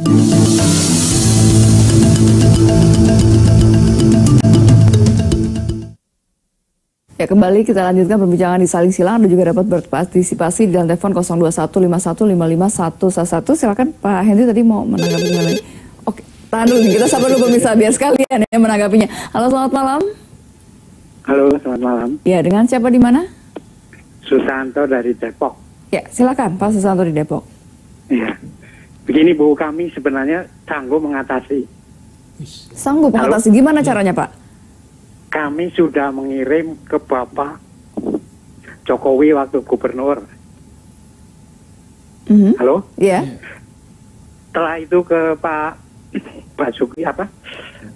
Ya, kembali kita lanjutkan perbincangan di Saling Silang. Anda juga dapat berpartisipasi di dalam telepon 0215151551111. Silakan Pak Henry tadi mau menanggapi mengenai. Oke, tahan dulu nih, kita sabar dulu pemirsa biar sekalian ya menanggapinya. Halo, selamat malam. Halo, selamat malam. Ya, dengan siapa di mana? Susanto dari Depok. Ya, silakan Pak Susanto di Depok. Iya. Begini Bu, kami sebenarnya sanggup mengatasi. Sanggup mengatasi, gimana caranya Pak? Kami sudah mengirim ke Bapak Jokowi waktu gubernur. Halo? Iya. Setelah itu ke Pak Basuki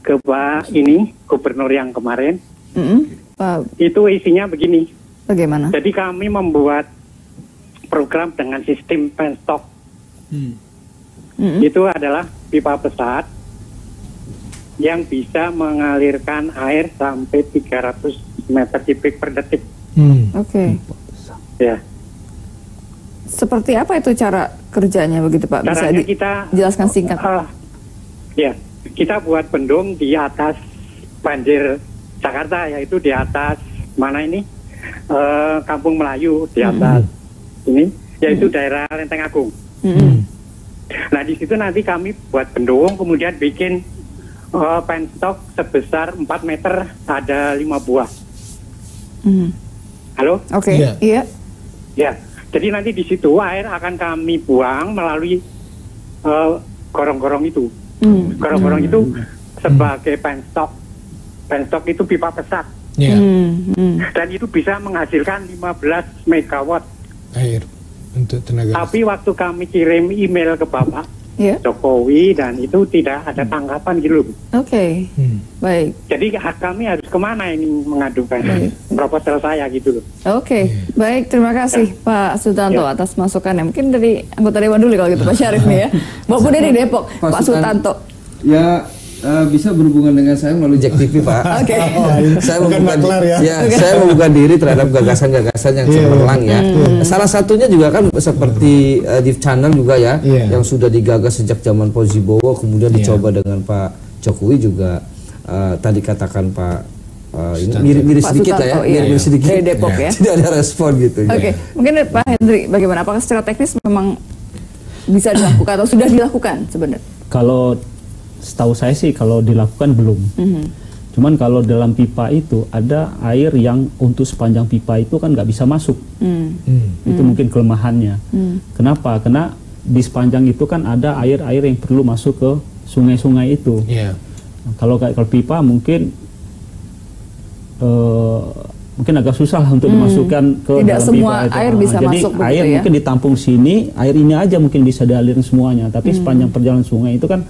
ke Pak ini gubernur yang kemarin. Pak. Itu isinya begini. Bagaimana? Jadi kami membuat program dengan sistem penstock. Itu adalah pipa besar yang bisa mengalirkan air sampai 300 meter kubik per detik. Oke. Ya. Seperti apa itu cara kerjanya begitu Pak? Bisa Caranya kita jelaskan singkat. Ya, kita buat bendung di atas banjir Jakarta, yaitu di atas mana ini Kampung Melayu di atas ini, yaitu daerah Lenteng Agung. Nah di situ nanti kami buat bendung, kemudian bikin penstock sebesar 4 meter, ada 5 buah. Halo? Oke. Iya. Ya, jadi nanti di situ air akan kami buang melalui gorong-gorong itu. Gorong-gorong itu sebagai penstock. Penstock itu pipa besar. Dan itu bisa menghasilkan 15 megawatt air untuk tenaga. Tapi waktu kami kirim email ke Bapak Jokowi dan itu tidak ada tanggapan gitu. Oke. Baik. Jadi kami harus kemana ini mengadukan proposal saya gitu loh. Oke. Baik, terima kasih Pak Sutanto atas masukannya. Mungkin dari anggota Dewan dulu kalau gitu Pak Syarif nih ya. Bapak dari Depok, Pak Sutanto. Ya, bisa berhubungan dengan saya melalui Jack TV, Pak. Oke. Saya membuka diri terhadap gagasan-gagasan yang cemerlang ya. Salah satunya juga kan seperti di channel juga ya, yang sudah digagas sejak zaman Pozibowo, kemudian dicoba dengan Pak Jokowi juga. Tadi katakan Pak mirip-mirip sedikit lah ya, mirip sedikit. Dari Depok ya. Tidak ada respon gitu. Oke. Mungkin Pak Hendri, bagaimana? Apakah secara teknis memang bisa dilakukan atau sudah dilakukan sebenarnya? Kalau setahu saya sih kalau dilakukan belum. Cuman kalau dalam pipa itu ada air yang untuk sepanjang pipa itu kan nggak bisa masuk. Itu mungkin kelemahannya. Kenapa? Karena di sepanjang itu kan ada air-air yang perlu masuk ke sungai-sungai itu. Kalau pipa mungkin agak susah untuk dimasukkan ke tidak dalam semua pipa itu. Air bisa jadi masuk air ya? Mungkin ditampung sini, air ini aja mungkin bisa dialirin semuanya. Tapi sepanjang perjalanan sungai itu kan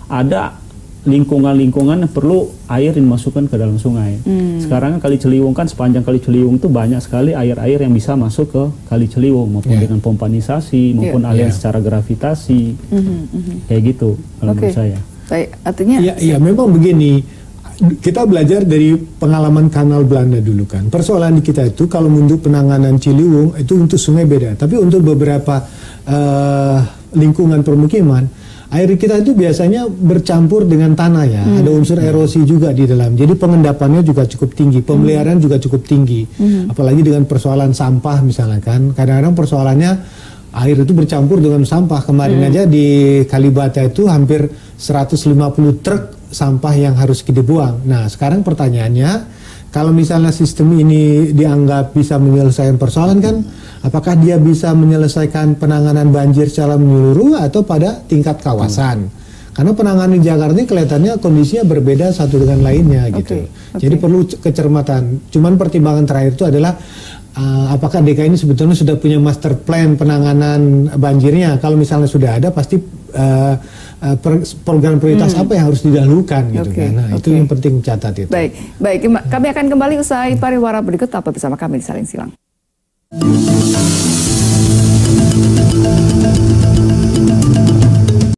ada lingkungan-lingkungan yang perlu air dimasukkan ke dalam sungai. Sekarang kan Kali Ciliwung kan sepanjang Kali Ciliwung itu banyak sekali air-air yang bisa masuk ke Kali Ciliwung maupun dengan pompanisasi maupun aliran secara gravitasi. Kayak gitu kalau menurut saya. Baik, artinya ya memang begini. Kita belajar dari pengalaman Kanal Belanda dulu kan. Persoalan di kita itu kalau untuk penanganan Ciliwung itu untuk sungai beda, tapi untuk beberapa lingkungan permukiman air kita itu biasanya bercampur dengan tanah ya, ada unsur erosi juga di dalam. Jadi pengendapannya juga cukup tinggi, pemeliharaan juga cukup tinggi. Apalagi dengan persoalan sampah misalnya kan, kadang-kadang persoalannya air itu bercampur dengan sampah. Kemarin aja di Kalibata itu hampir 150 truk sampah yang harus dibuang. Nah sekarang pertanyaannya, kalau misalnya sistem ini dianggap bisa menyelesaikan persoalan kan, apakah dia bisa menyelesaikan penanganan banjir secara menyeluruh atau pada tingkat kawasan? Karena penanganan di Jakarta ini kelihatannya kondisinya berbeda satu dengan lainnya gitu. Jadi perlu kecermatan. Cuman pertimbangan terakhir itu adalah apakah DKI ini sebetulnya sudah punya master plan penanganan banjirnya? Kalau misalnya sudah ada, pasti program prioritas apa yang harus didahulukan gitu kan. Nah, itu yang penting catat itu. Baik, kami akan kembali usai pariwara berikut. Tetap bersama kami di Saling Silang.